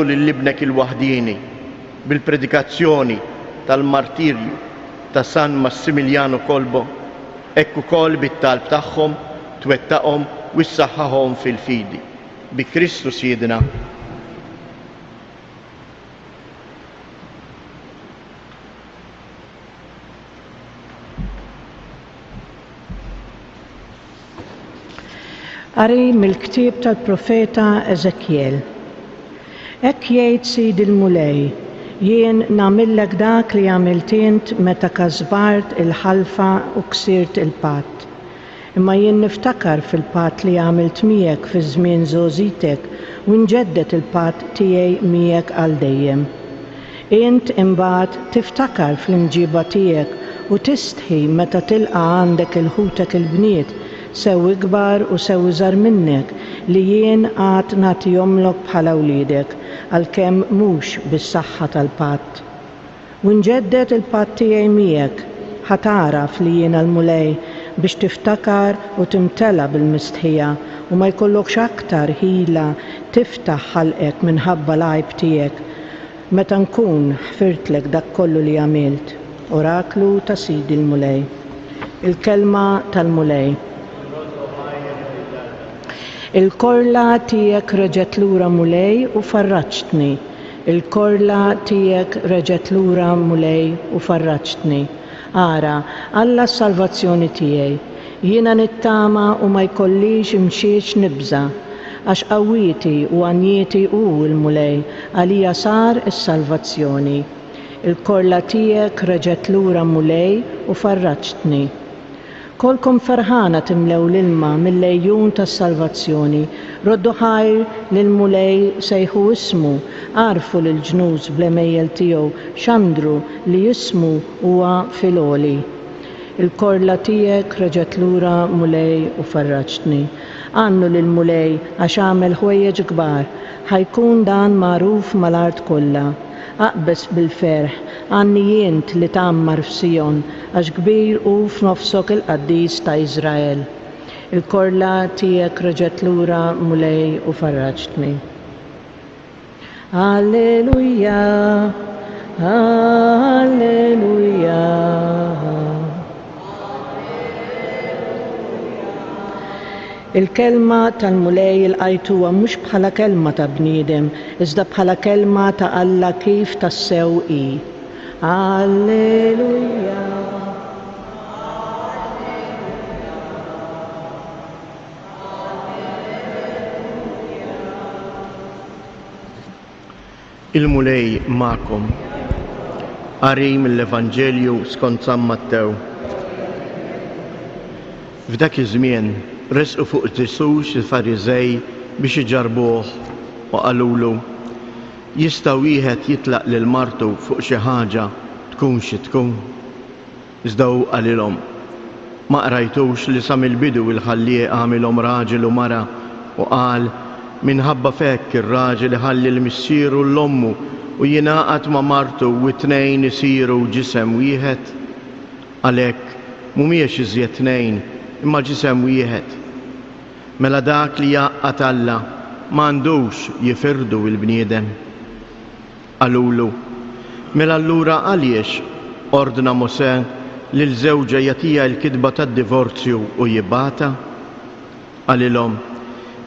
nibatu lil-libnek il-waħdini bil-predikazzjoni tal-martirju ta' San Massimiliano Kolbe, hekk ukoll bit-talb tagħhom twettaqhom u ssaħħahom fil-fidi. Bi Kristu Siedna. Qari mill-ktieb tal-profeta Eżekjel. Hekk jgħid Sid il-Mulej, jien nagħmillek dak li għamilt int meta każbart il-ħalfa u ksirt il-patt. Imma jien niftakar fil-patt li għamilt miegħek fi żmien żgħożitek u nġeddet il-patt tiegħi miegħek għal dejjem. Int imbagħad tiftakar fl-imġiba tiegħek u tistħi meta tilqa' għandek il-ħutek il-bniet sew ikbar u sew iżgħar minnek li jien għad nagħtihomlok bħala wliedek għalkemm mhux bis-saħħa tal-patt. U nġeddet il-patt tiegħi miegħek ħataraf li jien l-Mulej biex tiftakar u timtela bil-mistħija u ma jkollokx aktar ħila tiftaħ ħalqek minħabba l-għajb tiegħek meta nkun ħfirtlek dak kollu li għamilt. Oraklu ta' Sidi l-Mulej. Il-kelma tal-Mulej. Il-korla tiegħek reġgħet lura Mulej u farraġtni. Il-korla tiegħek reġgħet lura Mulej u farraġtni. Ara, Alla s-salvazzjoni tiegħi. Jiena nittama u ma jkollix imxiex nibża, għax qawwieti u għanjieti hu l-Mulej għalija sar is-salvazzjoni. Il-korla tiegħek reġgħet lura Mulej u farraġtni. Kolkom ferħana timlew l-ilma mill-lejjun tas-salvazzjoni, roddu ħajr lil-Mulej sejħu ismu, għarfu l-ġnus bl-emejjel tiegħu xandru li jismu huwa filoli. Il-korla tiegħek reġgħet lura Mulej u farraġtni. Għannu lil-Mulej għax għamel ħwejjeġ kbar, ħajkun dan magħruf mal-art kollha. Aqbes bil-ferħ għanni jient li tgħammar f'Sion għax kbir hu f'nofsok il-qaddis ta' Iżrael. Il-korla tiegħek reġgħet lura Mulej u farraġtni. Alleluja, alleluja. Il-kelma tal-Mulej il-qajtuha mhux bħala kelma ta' bniedem, iżda bħala kelma ta' Alla kif tassew hi. Alleluja. Il-Mulej magħkom. Qari mill-Evanġelju skont San Mattew. F'dak iż-żmien resqu fuq Ġesus il-Fariżej biex iġarbuh u qalulu: jista' wieħed jitlaq lil martu fuq xi ħaġa tkun xi tkun. Iżda hu qalilhom: ma qrajtux li sa mill-bidu il-ħallieq għamilhom raġel u mara u qal: minħabba fekk ir-raġel iħalli l-missieru l-ommu u jingħaqad ma' martu u t-tnejn isiru ġisem wieħed. Għalhekk mhumiex iżjed tnejn imma ġisem wieħed. Mela dak li jaqqat Alla m'għandux jifirdu l-bniedem. Qalulu: mela allura għaliex ordna Mosè lil żewġa jagħtiha l-kitba tad-divorzju u jibbata? Qalilhom: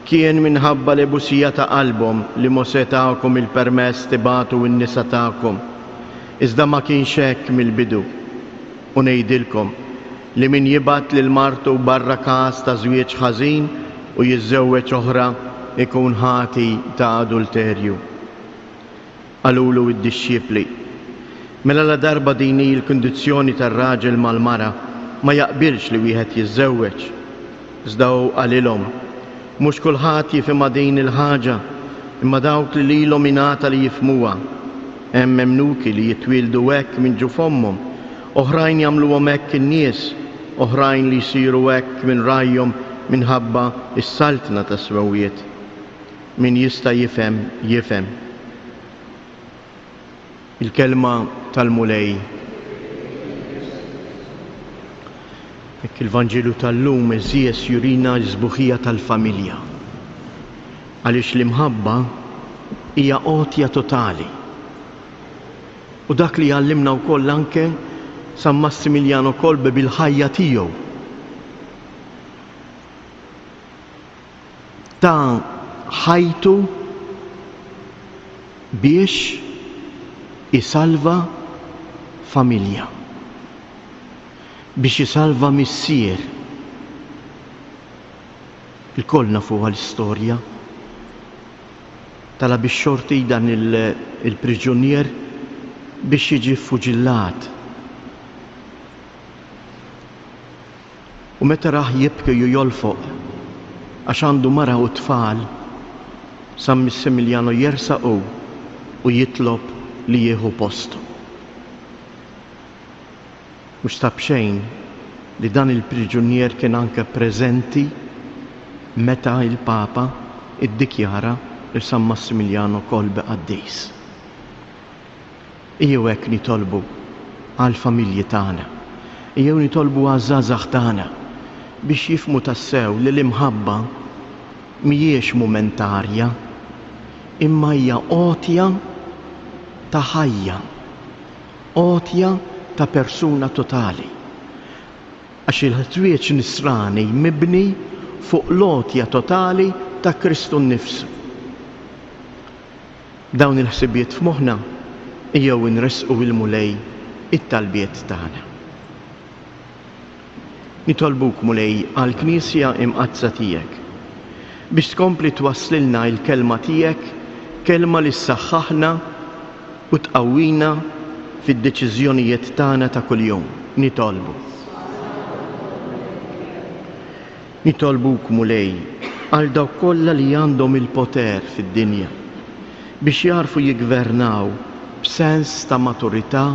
kien minħabba l-ebusija ta' qalbhom li Mosè tagħkom il-permess tibatu n-nisa tagħkom. Iżda ma kienx hekk mill-bidu. U ngħidilkom li min jibgħat lil martu barra każ ta' żwieġ ħażin u jiżżewweġ oħra ikun ħati ta' adulterju. Qalulu d-dixxiepli: mela la darba din hi l-kundizzjoni tar-raġel mal-mara ma jaqbilx li wieħed jiżżewweġ. Iżda hu qalilhom: mhux kulħadd jifhimha din il-ħaġa, imma dawk li lilhom ingħata li jifhmuha. Hemm memnuki li jitwildu hekk minn ġu fomhom, oħrajn jagħmluhom hekk in-nies, oħrajn li jsiru hekk minn rajhom minħabba s-saltna ta' swewiet. Min jista' jifhem jifhem. Il-kelma tal-Mulej. Hekk il-Vanġelu tal-lum eżies jurina l-sbuħija tal-familja. Għaliex l-imħabba hija għotja totali. U dak li għallimna wkoll anke San Massimiliano Kolbe bil-ħajja tiegħu. Ta' ħajtu biex isalva familja, biex isalva missier. Il-koll nafu għal-istorja tala biex xorti dan il-priġunier biex jiġi fuġillat. U meta raħ jibki jolfoq għax għandu mara u tfal, San Massimiliano jersaqu u jitlob li jieħu postu. Mhux tab xejn li dan il-priġunier kien anke preżenti meta il-Papa iddikjara li San Massimiliano Kolbe qaddis. Ejjew hekk nitolbu għall-familji tagħna, ejjew nitolbu għaż-żgħażagħ tagħna biex jifhmu tassew li l-imħabba mhijiex momentarja, imma hija għotja ta' ħajja, għotja ta' persuna totali. Għax il-ħtwieġ nisrani mibni fuq l-għotja totali ta' Kristu nnifsu. Dawn il-ħsibiet f'moħħna ejjew inresqu il-mulej it-talbiet tagħna. Nitolbuk mulej għal-Knisja imqazza tiegħek biex tkompli twasslilna il-kelma tiegħek, kelma li ssaħħaħna u tqawwina fid-deċiżjonijiet tagħna ta' kuljum. Nitolbuk mulej għal dawk kollha li għandhom il-poter fid-dinja biex jarfu jiggvernaw b'sens ta' maturità,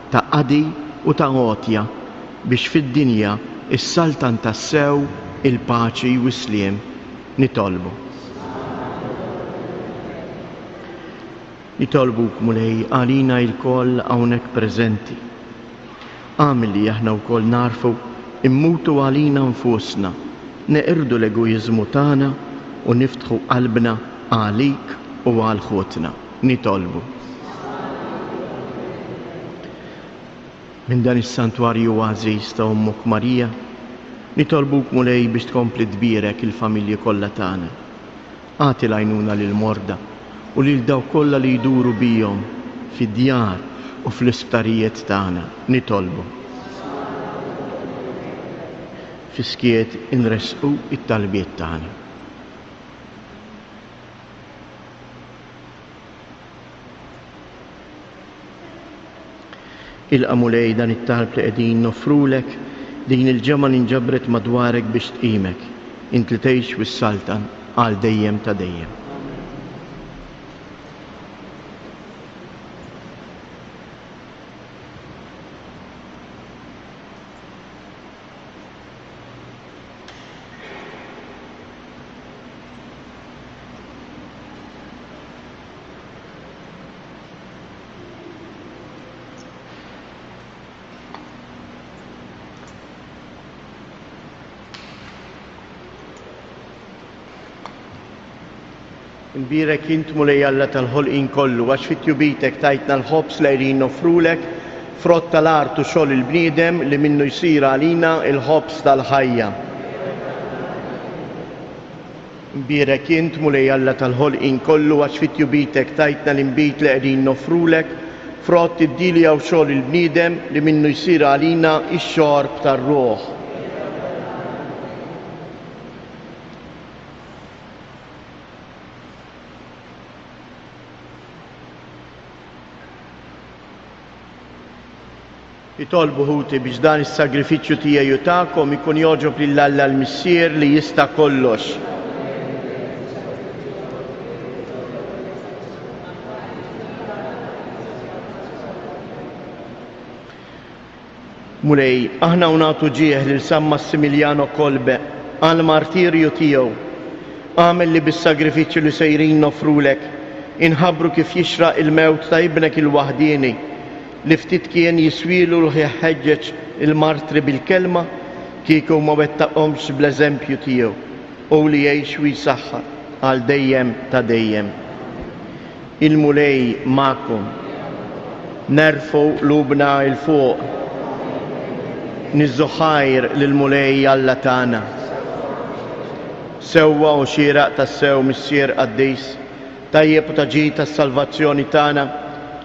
ta' qadi u ta' għotja biex fid-dinja is-saltan tassew il-paċi u s-sliem. Nitolbuk mulej għalina il-koll hawnhekk preżenti. Għamil li aħna wkoll narfu immutu għalina nfusna, neqirdu l-egoizmu tagħna u niftħu qalbna għalik u għal ħutna. Nitolbu. Minn dan is-santwarju għażiż ta' Ummuk Marija, nitolbuk mulej biex tkompli tbierek il-familji kollha tagħna. Għati l-għajnuna lil morda u lil dawk kollha li jduru bihom fid-djar u fl-isptarijiet tagħna. Nitolbu. Fiskiet inresqu it-talbiet tagħna. Il-qamulej dan it-talb li qegħdin nofrulek, din il-ġemma inġabret madwarek biex tqimek, int li tgħix wis-saltan għal dejjem ta' dejjem. Imbirek int mulej Alla tal-ħolqien kollu, għax fit-tjubitek tajtna l-ħobs li qegħdin nofrulek, frott tal-art u xogħol il-bniedem li minnu jsir għalina il-ħobs tal-ħajja. Imbirek int mulej Alla tal-ħolqien kollu, għax fit-tjubitek tajtna l-inbit li qegħdin nofrulek, frott id-dilja u xogħol il-bniedem li minnu jsir għalina ix-xorb tar-ruħ. Nitolbu ħuti biex dan is-sagrifiċċju tiegħi tagħkom ikun joġob lil Alla l-Missier li jista' kollox. Mulej, aħna nagħtu ġieħ lil San Massimiliano Kolbe għal martirju tiegħu. Għamel li bis-sagrifiċċju li sejrin nofrulek inħabbru kif jixraq il-mewt ta' ibnek il-waħdieni li ftit kien jiswilu l-ħeġġeġ il-martri bil-kelma kieku ma wettaqhomx bl-eżempju tiegħu u li jgħix u jsaħħa għal dejjem ta' dejjem. il-mulej ma'kom. Nerfu lubna il-fuq, nizzuħajr l-mulej Alla tana. Sewwa u xieraq tas-sew missier qaddis, tajjeb u taġid tas-salvazzjoni tana,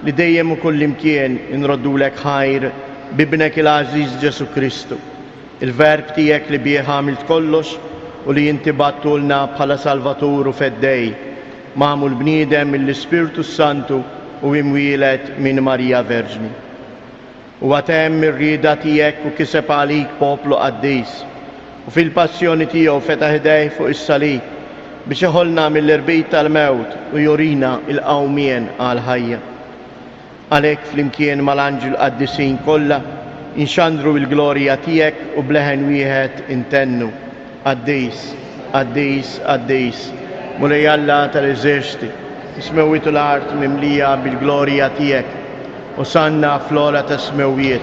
li dejjem u kullimkien inroddulek ħajr bibnek il-Aziz Ġesu Kristu, il-verb tiegħek li bih għamilt kollox u li inti battulna bħala Salvatur u feddej, magħmul bniedem mill-Ispirtu Santu u imwielet minn Marija Verġni. U għatem ir-rieda tiegħek u kiseb għalik poplu qaddis, u fil-passjoni tiegħu fetaħ idejh fuq is-salib biex iħollna mill-irbit tal-mewt u jurina il-qawmien għal-ħajja. Għalhekk flimkien mal-anġel qaddisin kollha inxandru l-glorja tiegħek u bleħen wieħed intennu. Qaddis, qaddis, qaddis, mulej Alla tal-eżerċiti, ismewwiet l-art mimlija bil-glorja tiegħek, u sanna flora ta' smewiet,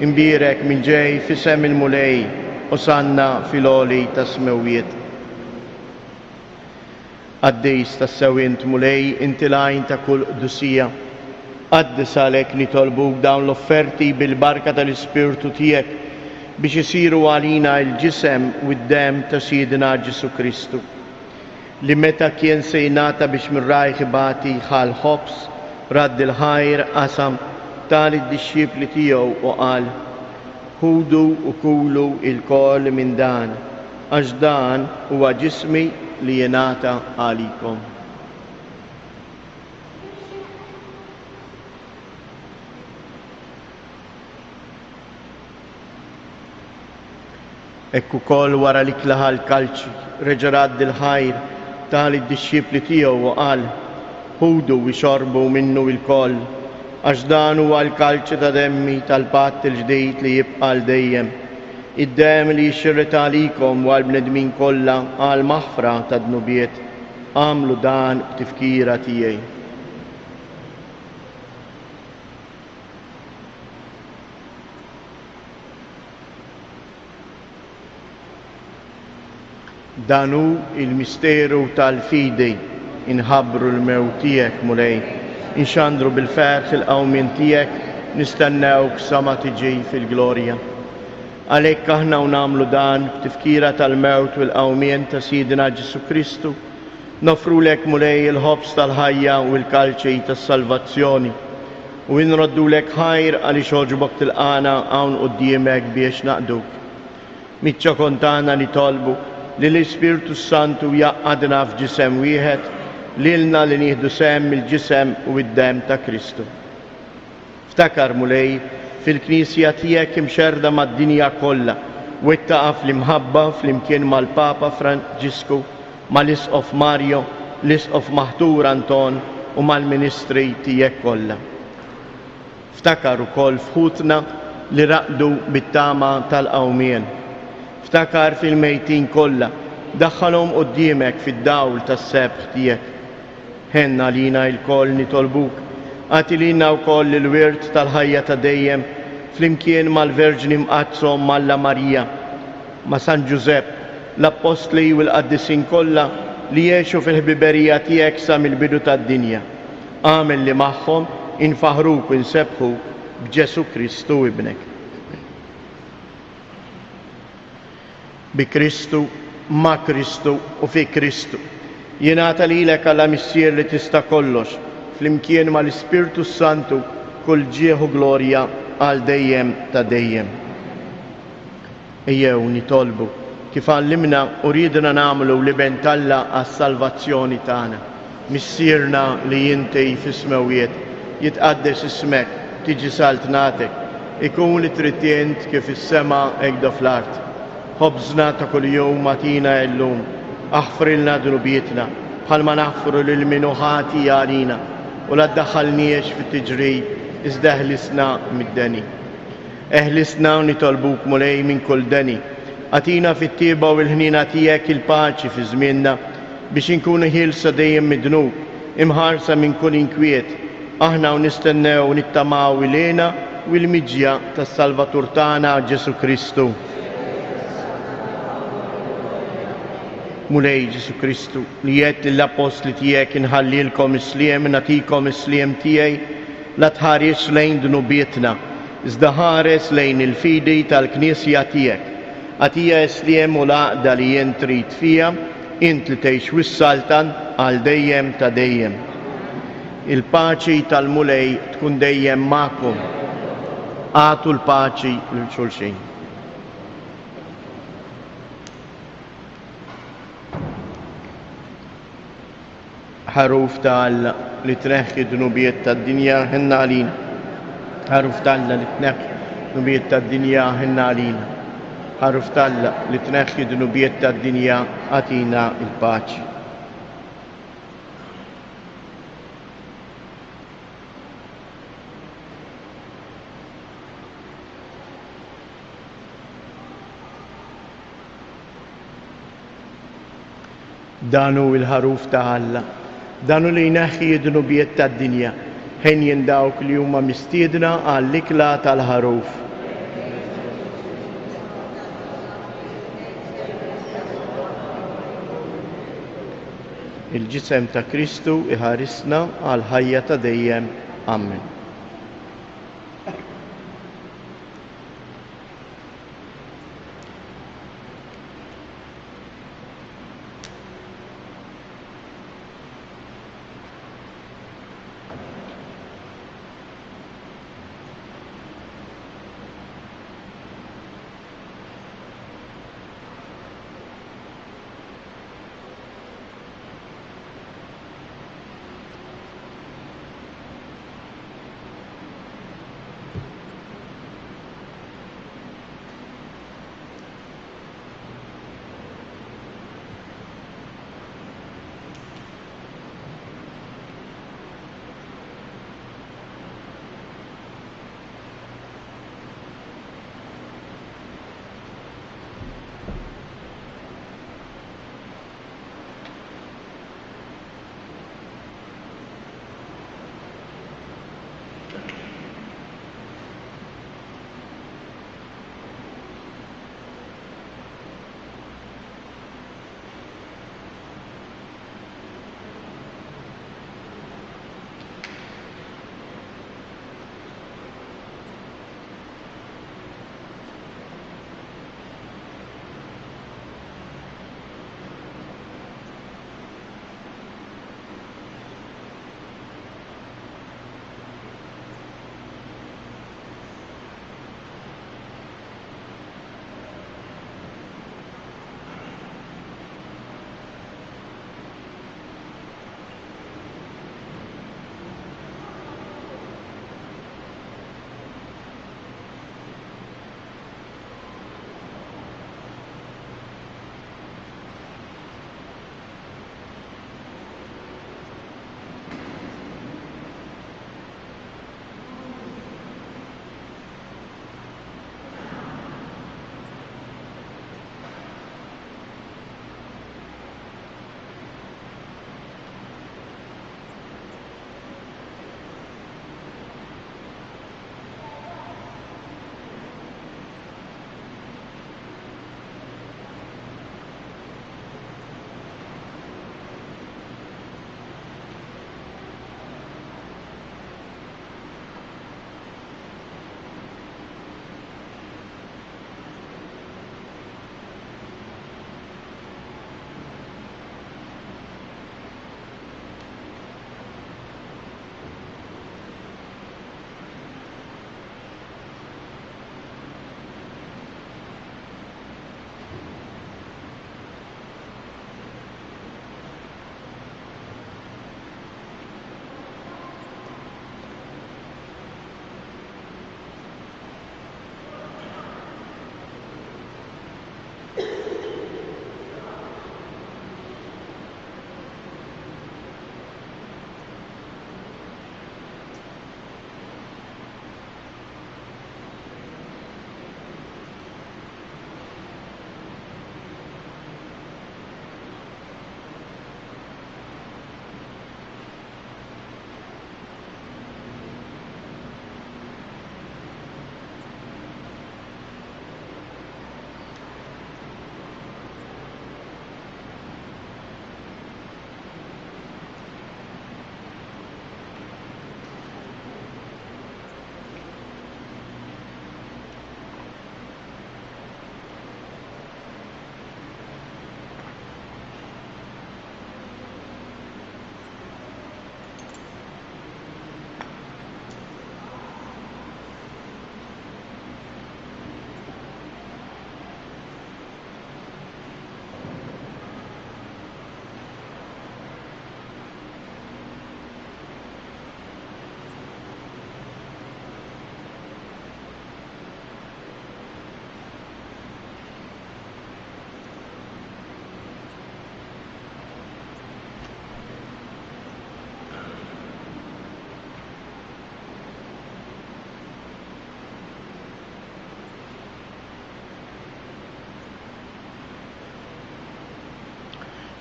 imbirek minn ġej fisem il-mulej, u sanna filoli ta' smewiet. Qaddis ta' sewint mulej inti lajn ta' kull qdusija, qaddis għalhekk nitolbuk dawn l-offerti bil-barka tal-Ispirtu tiegħek biex isiru għalina il-ġisem u d-dem ta' Sidina Ġesu Kristu, li meta kien se jingħata biex minn rajħ ibati ħal ħobs, radd il-ħajr qasam tal id-dixxipli tiegħu u qal: ħudu u kulu il-kol minn dan, għax dan huwa ġismi li jingħata għalikom. Ekku kol wara li klaħa l-kalċi, reġa' radd il-ħajr tal id-dixxipli tiegħu u qal: ħudu u xorbu minnu il-koll, għax dan huwa l-kalċi ta' demmi tal-patt il-ġdid li jibqa' l dejjem, id-dem li jxirret għalikom u għall-bnedmin kollha għal maħfra ta' dnubiet, għamlu dan b'tifkira tiegħi. Danu il-misteru tal-fidej, inħabbru l-mewt tiegħek mulej, inxandru bil-ferħ il-qawmien tiegħek, nistennewk sama tiġi fil-glorja. Għalhekk aħna nagħmlu dan b'tifkira tal-mewt u l-qawmien ta' Sidina Ġesu Kristu, nofrulek mulej il-ħobs tal-ħajja u l-kalċej tas-salvazzjoni, u nroddulek ħajr għaliex oġbok tilqana hawn quddiemek biex naqduk. Miċċa kontana nitolbu li l-Ispirtu Santu jaqqadna f'ġisem wieħed, lilna li nieħdu sem il-ġisem u id-dem ta' Kristu. Ftakar mulej fil-Knisja tiegħek imxerda mad-dinja kollha u ittaqa' fl-imħabba flimkien mal-Papa Franġisku, mal-Isqof Mario, l-Isqof Maħtur Anton u mal-Ministri tiegħek kollha. Ftakar ukoll fħutna li raqdu bit-tama tal-qawmien. Ftakar fil-mejtin kollha, daħħalhom quddiemek fid-dawl tas-sebħ tiegħek. Ħenna lina l-koll nitolbuk, għati lina wkoll il-wirt tal-ħajja ta' dejjem flimkien mal-Verġni mqazzhom Malla Marija, ma' San Ġusepp, l-Apostli u l-Qaddisin kollha li jgħixu fil-ħbiberija tiegħek sa mill-bidu tad-dinja. Għamel li magħhom infaħruk u nsebħuk b'Ġesu Kristu ibnek. Bi Kristu, ma' Kristu u fi Kristu. Jingħata lilek Alla missier li tista' kollox, flimkien mal-Ispirtu Santu kull ġieħu glorja għal dejjem ta' dejjem. Ejjew nitolbu kif għallimna u ridna nagħmlu li bentalla għas-salvazzjoni tagħna. Missierna li inti fis-smewiet, jitqaddes ismek, tiġi saltnatek, ikun li trittient kif is-sema hekk fl-art. Ħobżna ta' kuljum matina llum, aħfrilna dunubietna, bħalma naħfru lil min ħati għalina, u la ddaħħalniex fit-tiġrib, iżda eħlisna mid-deni. Eħlisna u nitolbuk mulej minn kull deni, għatina fit-tieba u l-ħnina tiegħek il-paċi fi żmienna biex inkunu ħilsa dejjem midnub, imħarsa minn kull inkwiet, aħna u nistennew u nittamaw ilena u l-miġja tas-Salvatur tagħna Ġesu Kristu. mulej Ġesu Kristu li jett l-apostli tijek inħallilkom isliem, natikom isliem tijaj, la tħares lejn dnubietna, iżda ħares lejn il-fidi tal-Knisja tijek. Għatija isliem u laqda li jentrit fija, int li tgħix wissaltan għal dejjem ta' dejjem. Il-paċi tal-mulej tkun dejjem magħkom. Għatu l-paċi lil xulxin. ħaruf tal li tneħħi dnubiet tad-dinja ħinna għalina. ħaruf tal li tneħħi dnubiet tad-dinja ħinna għalina. ħaruf tal li tneħħi dnubiet tad-dinja għatina il-paċi. Danu il-ħaruf ta' Alla, danu li jneħħi id-dnubiet tad-dinja, ħejn dawk li huma mistiedna għall-ikla tal-ħaruf. Il-ġisem ta' Kristu iħarisna għal ħajja ta' dejjem. Amen.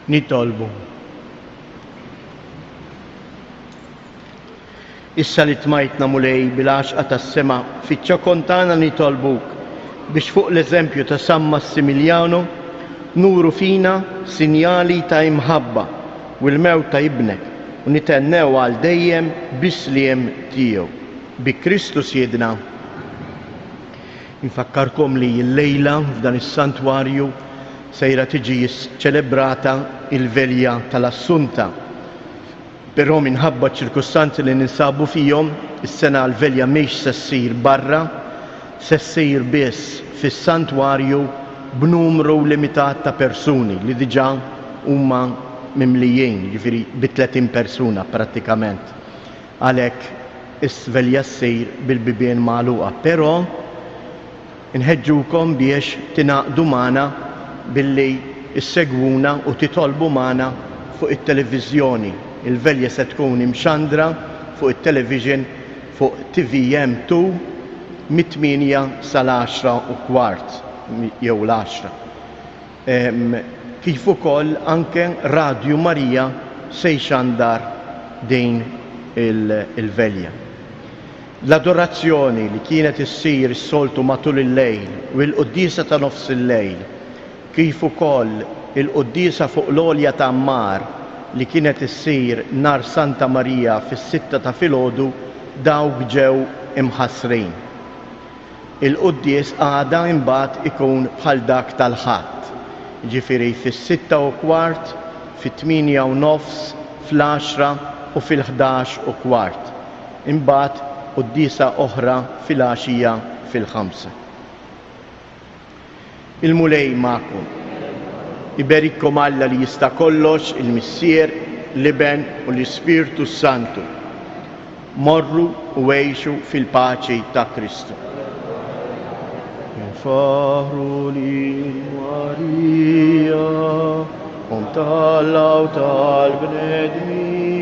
Nitolbu. Issa li tmajtna mulej bil-għaxqa tas-sema fiċċa kontana nitolbuk biex fuq l-eżempju ta' San Massimiliano nuru fina sinjali ta' imħabba u l-mewt ta' ibnek u nitennew għal dejjem bisliem tiegħu. Bi Kristus jedna. Infakkarkom li l-lejla f'dan is-santwarju sejra tiġi ċelebrata il-velja tal-Assunta. Però minħabba ċirkustanzi li ninsabu fihom, is-sena l-velja mhix se ssir barra, se ssir biss fis-santwarju b'numru limitat ta' persuni li diġà huma mimlijin, jiġifieri bi 30 persuna prattikament. Għalhekk is-velja ssir bil-bibien magħluqa, però inħeġġukom biex tingħaqdu magħna billi issegwuna u titolbu magħna fuq it-televiżjoni. Il-velja se tkun imxandra fuq it-television fuq TVM2 mit-8 sal-10:15 jew l-10. Kif ukoll anke Radio Marija se jxandar din il-velja. L-adorazzjoni li kienet issir is-soltu matul il-lejl u l-qudiesa ta' nofs il-lejl, kif ukoll il-qudiesa fuq l-għolja ta' Ammar li kienet issir nar Santa Marija fis-6 ta' filgħodu dawk ġew imħassrin. Il-quddies għada imbagħad ikun bħal dak tal-Ħadd, jiġifieri fis-6:15, fit-8:30, fl-10 u fil-11:15. Imbagħad quddiesa oħra fil-għaxija fil-5. Il-mulej magħkom. Iberikkom Alla li jista' kollox, il-Missier, l-Iben u l-Ispirtu Santu. Morru u għejxu fil-paċi ta' Kristu. Faħru li Marija, tal-bnedmin.